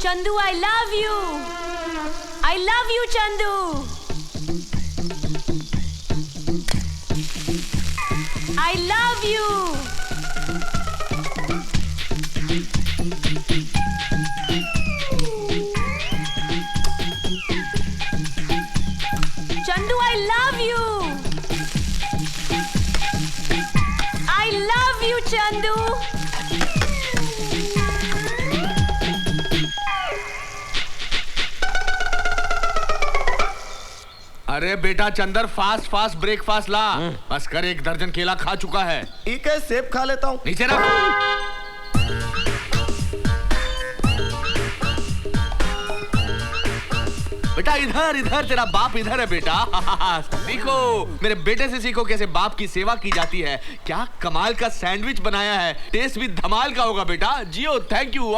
Chandu, I love you. I love you, Chandu. I love you. Chandu, I love you. I love you, Chandu. अरे बेटा Chandar, fast fast breakfast ला। बस कर, 1 दर्जन केला खा चुका है। ठीक है, सेब खा लेता हूँ। नीचे रख। बेटा इधर इधर, तेरा बाप इधर है बेटा। सीखो, मेरे बेटे से सीखो कैसे बाप की सेवा की जाती है। क्या कमाल का सैंडविच बनाया है, टेस्ट भी धमाल का होगा बेटा। जियो, थैंक यू।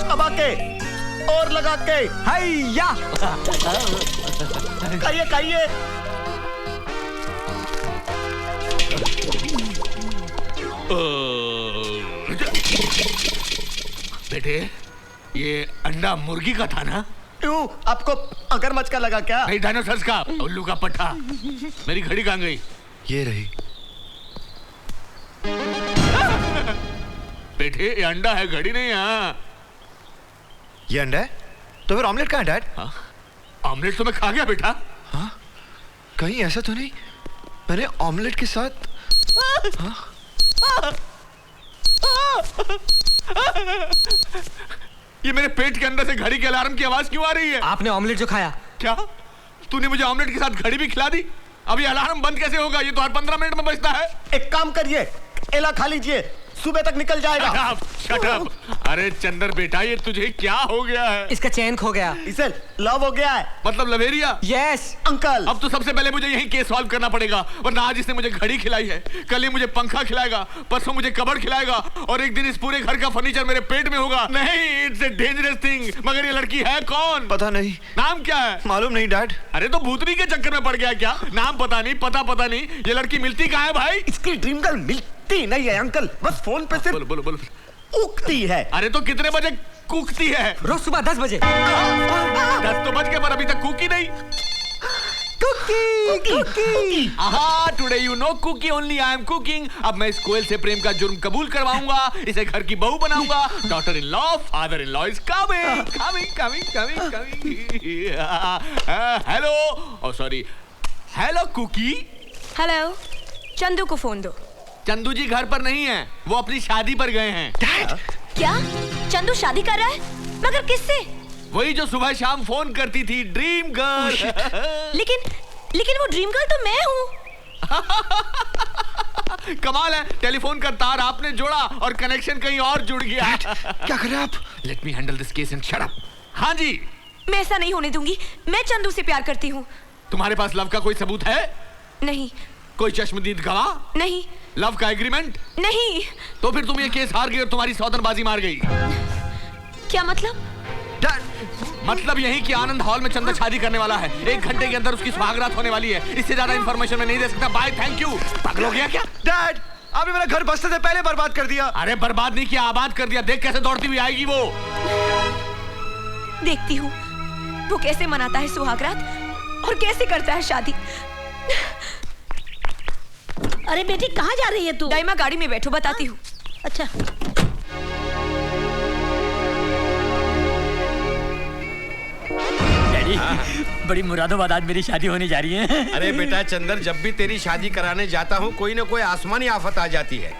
अब आके और लगा के, हैया। खाइए खाइए। बेटे, ये अंडा मुर्गी का था ना? क्यों, आपको मगरमच्छ का लगा क्या? नहीं, डायनासोर का। उल्लू का पट्टा। मेरी घड़ी कहाँ गई? ये रही। बेटे ये अंडा है, घड़ी नहीं। है ये अंडा है? तो फिर ऑमलेट कहाँ है डैड? ऑमलेट तो मैं खा गया बेटा। हाँ? कहीं ऐसा तो नहीं मैंने ऑमलेट के साथ? ये मेरे पेट के अंदर से घड़ी के अलार्म की आवाज क्यों आ रही है? आपने ऑमलेट जो खाया। क्या तूने मुझे ऑमलेट के साथ घड़ी भी खिला दी? अभी अलार्म बंद कैसे होगा? ये तो हर 15 मिनट में बजता है। एक काम करिए, केला खा लीजिए, सुबह तक निकल जाएगा। Shut up. अरे चंदर बेटा, ये तुझे क्या हो गया है? इसका चैन खो गया। इसे लव हो गया है। मतलब लवेरिया? यस अंकल, अब तो सबसे पहले मुझे यही केस सॉल्व करना पड़ेगा, वरना आज इसने मुझे घड़ी खिलाई है, कल ये मुझे पंखा खिलाएगा, परसों मुझे कबर्ड खिलाएगा, और एक दिन इस पूरे घर का फर्नीचर मेरे पेट में होगा। नहीं, इट्स ए डेंजरस थिंग। मगर ये लड़की है कौन? पता नहीं। नाम क्या है? मालूम नहीं डैड। अरे तो भूतनी के चक्कर में पड़ गया क्या? नाम पता नहीं, पता नहीं। ये लड़की मिलती कहाँ है भाई? इसकी ड्रीम गर्ल मिलती नहीं है अंकल, बस फोन पे सिर्फ बोलो। उगती है। अरे तो कितने बजे कूकती है? रोज सुबह 10 बजे। 10 तो बज गए पर अभी तक कूकी नहीं। कुकी। आहा, today you no cookie only I am cooking. अब मैं इस कोयल से प्रेम का जुर्म कबूल करवाऊंगा, इसे घर की बहू बनाऊंगा। Daughter in law, father in law is coming. Hello, oh sorry, hello cookie. Hello, Chandu को फोन दो। चंदू जी घर पर नहीं है, वो अपनी शादी पर गए हैं। क्या चंदू शादी कर रहा है? मगर किससे? वही जो सुबह शाम फोन करती थी, ड्रीम गर्ल। लेकिन वो ड्रीम गर्ल तो मैं हूँ। कमाल है, टेलीफोन का तार आपने जोड़ा और कनेक्शन कहीं और जुड़ गया। क्या कर रहे हैं आप? Let me handle this case and shut up. हाँ जी। मैं ऐसा नहीं होने दूंगी। मैं चंदू से प्यार करती हूँ। तुम्हारे पास लव का कोई सबूत है? नहीं। कोई चश्मदीद गवाह? नहीं। लव का एग्रीमेंट? नहीं। तो फिर तुम ये केस हार गई और तुम्हारी सौतनबाजी मार गई। क्या मतलब? मतलब यही कि आनंद हॉल में चंदा शादी करने वाला है। 1 घंटे के अंदर उसकी सुहागरात होने वाली है। इससे ज्यादा इंफॉर्मेशन मैं नहीं दे सकता। Bye, thank you. पागल हो गया क्या? डैड, आपने मेरा घर बसने से पहले बर्बाद कर दिया। अरे बर्बाद नहीं किया, आबाद कर दिया। देख कैसे दौड़ती हुई आएगी वो। देखती हूँ वो कैसे मनाता है सुहागरात और कैसे करता है शादी। अरे बेटी कहाँ जा रही है तू? दाइमा गाड़ी में बैठो, बताती हूँ। अच्छा। डैडी, बड़ी मुरादाबाद आज मेरी शादी होने जा रही है। अरे बेटा चंदर, जब भी तेरी शादी कराने जाता हूँ कोई ना कोई आसमानी आफत आ जाती है।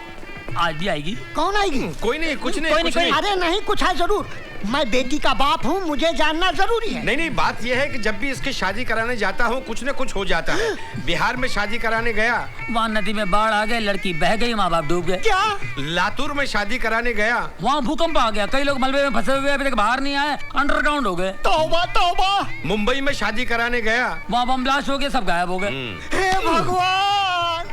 आज भी आएगी? कौन आएगी? कोई नहीं, कुछ नहीं। अरे नहीं, कुछ है जरूर। मैं बेटी का बाप हूँ, मुझे जानना जरूरी है। नहीं नहीं, बात यह है कि जब भी इसकी शादी कराने जाता हूँ कुछ न कुछ हो जाता है। बिहार में शादी कराने गया, वहाँ नदी में बाढ़ आ गई, लड़की बह गई, माँ बाप डूब गए। क्या? लातूर में शादी कराने गया, वहाँ भूकंप आ गया, कई लोग मलबे में फंसे हुए अभी तक बाहर नहीं आए, अंडरग्राउंड हो गए। तौबा तौबा। मुंबई में शादी कराने गया, वहाँ बम ब्लास्ट हो गए, सब गायब हो गए। हे भगवान,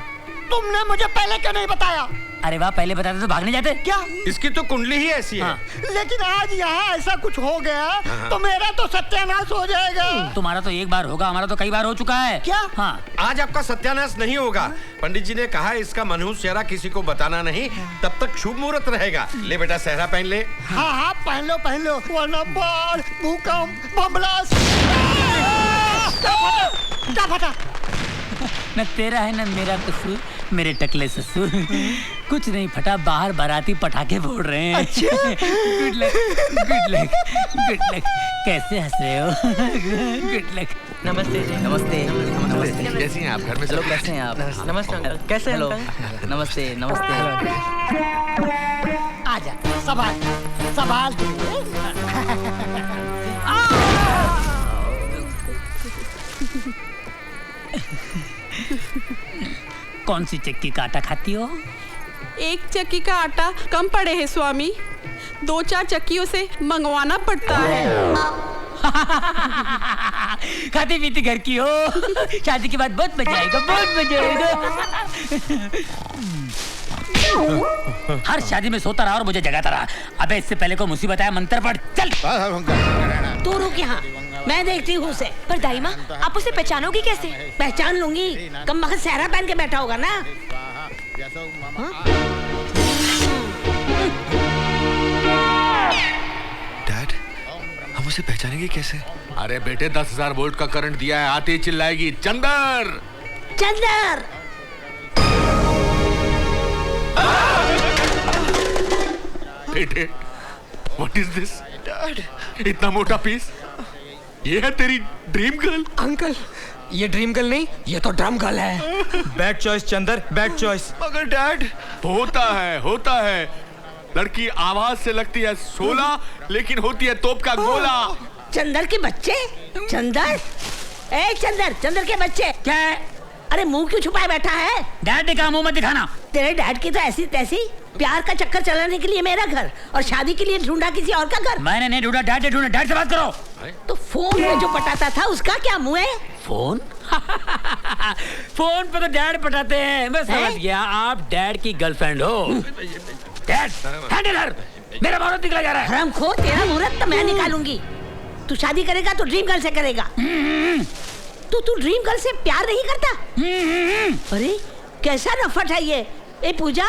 तुमने मुझे पहले क्यों नहीं बताया? अरे वाह, पहले बताते तो भागने जाते। क्या? इसकी तो कुंडली ही ऐसी है। लेकिन आज यहाँ ऐसा कुछ हो गया तो मेरा तो सत्यानाश हो जाएगा। तुम्हारा तो एक बार होगा, हमारा तो कई बार हो चुका है। क्या? हाँ। आज आपका सत्यानाश नहीं होगा। पंडित जी ने कहा इसका मनहूस चेहरा किसी को बताना नहीं, तब तक शुभ मुहूर्त रहेगा। ले बेटा सेहरा पहन ले। हाँ हाँ पहन लो, वरना बाढ़, भूकंप, बम ब्लास्ट। क्या फटा? न तेरा है न मेरा कसूर, मेरे टकले ससुर। कुछ नहीं फटा, बाहर बाराती पटाखे फोड़ रहे हैं। अच्छा? Good luck, good luck, good luck. कैसे हंस रहे हो? Good luck. नमस्ते जी। नमस्ते। नमस्ते। कैसी हैं आप? घर में सब कैसे हैं आप? नमस्ते अंकल। कैसे हैं अंकल? नमस्ते नमस्ते। आजा, सवाल कौन सी चक्की का आटा खाती हो? एक चक्की का आटा कम पड़े है स्वामी, 2-4 चक्कियों से मंगवाना पड़ता है। खाती पीती घर की हो, शादी के बाद बहुत मजा आएगा, बहुत मजा आएगा। हर शादी में सोता रहा और मुझे जगाता रहा। अबे इससे पहले को मुसीबत आया, मंत्र पढ़ चल। तू रुक यहाँ, मैं देखती हूँ उसे। पर दाई माँ, आप उसे पहचानोगी कैसे? पहचान लूंगी, कम वक्त सहरा पहन के बैठा होगा ना। डैड, हम उसे पहचानेंगे कैसे? अरे बेटे 10,000 वोल्ट का करंट दिया है, आते ही चिल्लाएगी चंदर चंदर। बेटे, व्हाट इज दिस? डैड, इतना मोटा पीस, ये है तेरी ड्रीम गर्ल? अंकल, ये ड्रीम गर्ल नहीं, ये तो ड्रम गर्ल है। Bad choice Chander, bad choice. मगर डैड, होता है। लड़की आवाज से लगती है 16, लेकिन होती है तोप का गोला। चंदर के बच्चे? चंदर, ए चंदर के बच्चे। क्या है? अरे मुंह क्यों छुपाए बैठा है? डैड ने कहा मुंह मत दिखाना। तेरे डैड की तो ऐसी तैसी, प्यार का चक्कर चलाने के लिए मेरा घर और शादी के लिए ढूंढा किसी और का घर। मैंने नहीं ढूंढा, डैड ने ढूंढा। डैड से बात करो। तो फोन में जो पटाता था उसका क्या मुंह है? फोन? फोन पे तो डैड पटाते हैं। मैं समझ गया, आप डैड की गर्लफ्रेंड हो। डैड, हैंडलर, मेरा मुहूर्त निकला जा रहा है। हरामखोर, तेरा मुहूर्त तो मैं निकालूंगी। तू शादी करेगा तो ड्रीम गर्ल से करेगा। तू ड्रीम गर्ल से प्यार नहीं करता? अरे कैसा नफट है ये। ए पूजा,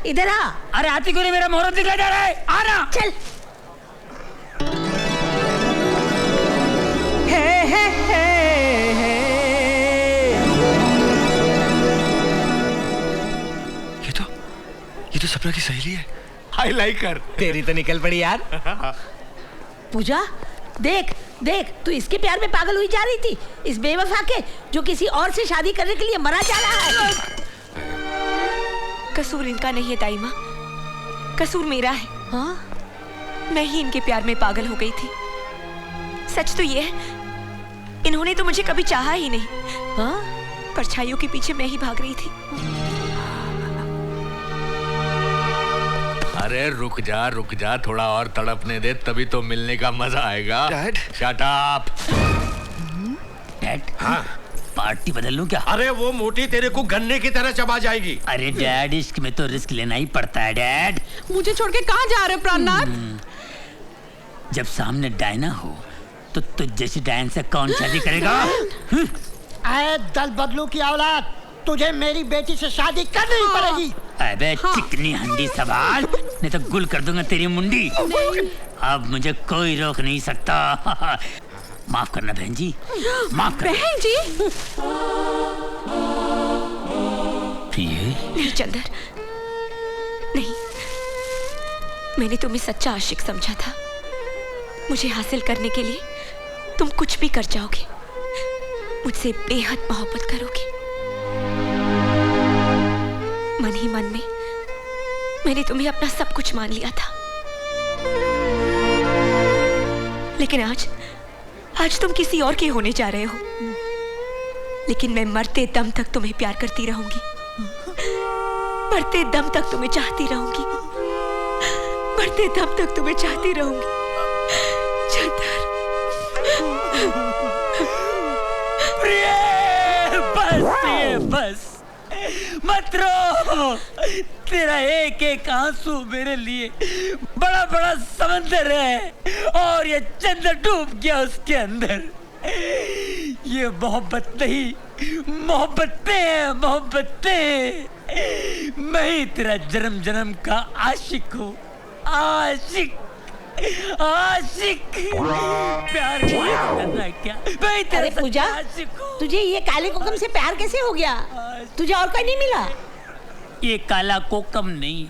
इधर आ। अरे आती को नहीं, मेरा मुहूर्त निकला जा रहा है, आना। चल। ये तो सपना की सहेली है। आई लाइक हर। तेरी तो निकल पड़ी यार। पूजा, देख तू इसके प्यार में पागल हुई जा रही थी, इस बेवफा के जो किसी और से शादी करने के लिए मरा जा रहा है। कसूर इनका नहीं है दाई माँ, कसूर मेरा है। हाँ? मैं ही इनके प्यार में पागल हो गई थी। सच तो ये है, इन्होंने तो मुझे कभी चाहा ही नहीं। हाँ? परछाइयों के पीछे मैं ही भाग रही थी। अरे रुक जा, थोड़ा और तड़पने दे, तभी तो मिलने का मजा आएगा। Dad, shut up. डैड, हाँ? पार्टी बदल लूं क्या? अरे वो मोटी तेरे को गन्ने की तरह चबा जाएगी। अरे डैड, इश्क में तो रिस्क लेना ही पड़ता है डैड। मुझे छोड़ के कहाँ जा रहे हो प्राणनाथ? जब सामने डायना हो तो तुझ जैसी डायन से कौन शादी करेगा? आए दल बदलू की औलाद, तुझे मेरी बेटी से शादी करनी ही पड़ेगी। अबे चिकनी हंडी सवाल, नहीं तो गुल कर दूंगा तेरी मुंडी। अब मुझे कोई रोक नहीं सकता। माफ करना बहन जी, माफ करना। बहन जी? नहीं चंदर, नहीं, मैंने तुम्हें सच्चा आशिक समझा था। मुझे हासिल करने के लिए तुम कुछ भी कर जाओगे, मुझसे बेहद मोहब्बत करोगे। मन ही मन में मैंने तुम्हें अपना सब कुछ मान लिया था। लेकिन आज तुम किसी और के होने जा रहे हो। लेकिन मैं मरते दम तक तुम्हें प्यार करती रहूंगी, मरते दम तक तुम्हें चाहती रहूंगी, मरते दम तक तुम्हें चाहती रहूंगी। चंदर, प्रिय, बस मत रो। तेरा एक एक आंसू मेरे लिए बड़ा बड़ा समंदर है और ये चंदर डूब गया उसके अंदर। ये मोहब्बत नहीं, मोहब्बतें हैं, मोहब्बतें। मैं ही तेरा जन्म जन्म का आशिक हूँ, आशिक आशिक। प्यार करना क्या? मैं तेरे पूजा, तुझे ये काले कोकम से प्यार कैसे हो गया? तुझे और कोई नहीं मिला? ये काला कोकम नहीं,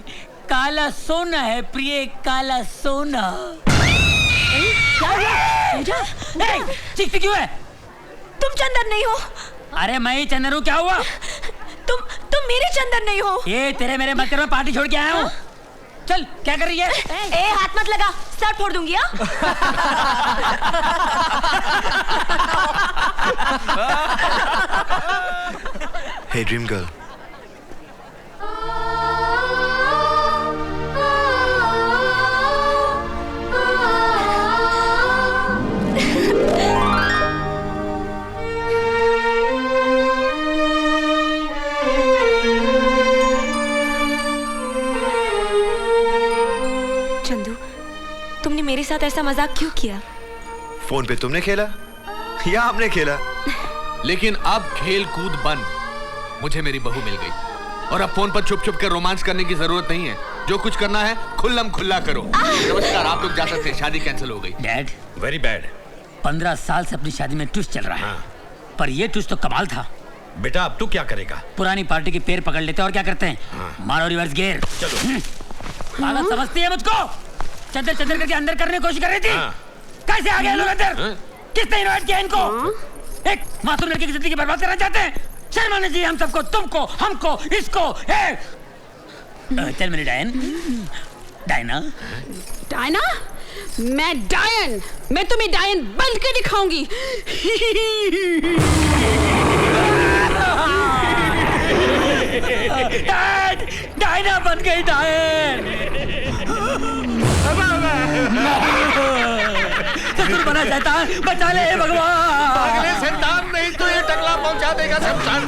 काला सोना है प्रिय, काला सोना। क्या हुआ? पूजा, चीखती क्यों है? तुम चंदर नहीं हो। अरे मैं ही चंदर हूँ, क्या हुआ? तुम मेरे चंदर नहीं हो। ये तेरे मेरे मत कर, मैं पार्टी छोड़ के आया हूँ। चल, क्या कर रही है? ए, हाथ मत लगा, सर फोड़ दूंगी। हे ड्रीम गर्ल, चंदू, तुमने मेरे साथ ऐसा मजाक क्यों किया? फोन पे तुमने खेला या हमने खेला? लेकिन अब खेल कूद बंद। मुझे मेरी बहू मिल गई और अब फोन पर छुप छुप कर रोमांस करने की जरूरत नहीं है। जो कुछ करना है खुल्लम खुल्ला करो। नमस्कार, आप लोग जा सकते हैं, शादी कैंसिल हो गई। Dad, very bad. 15 साल से अपनी शादी में ट्विस्ट चल रहा है। हाँ। पर ये ट्विस्ट तो कमाल था। बेटा अब तू क्या करेगा? पुरानी पार्टी के पैर पकड़ लेते हैं और क्या करते हैं? हाँ। मारो रिवर्स गियर। चलो। पागल समझती है मुझको? चंदर चंदर करके अंदर करने की कोशिश कर रही थी। हाँ। कैसे आ गए लोग अंदर? किसने इनवाइट किया इनको? एक मासूम लड़की की जिंदगी बर्बाद करना चाहते हैं? शर्म आनी चाहिए हम सबको, तुमको, हमको, इसको। चल मेरी डायन, डायना। डायना? मैं डायन, मैं तुम्हें डायन बन के दिखाऊंगी। डायना बन गई डायन। ससुर बना शैतान, बचा ले भगवान। अगले शैतान नहीं तो ये टकला पहुंचा देगा शमशान।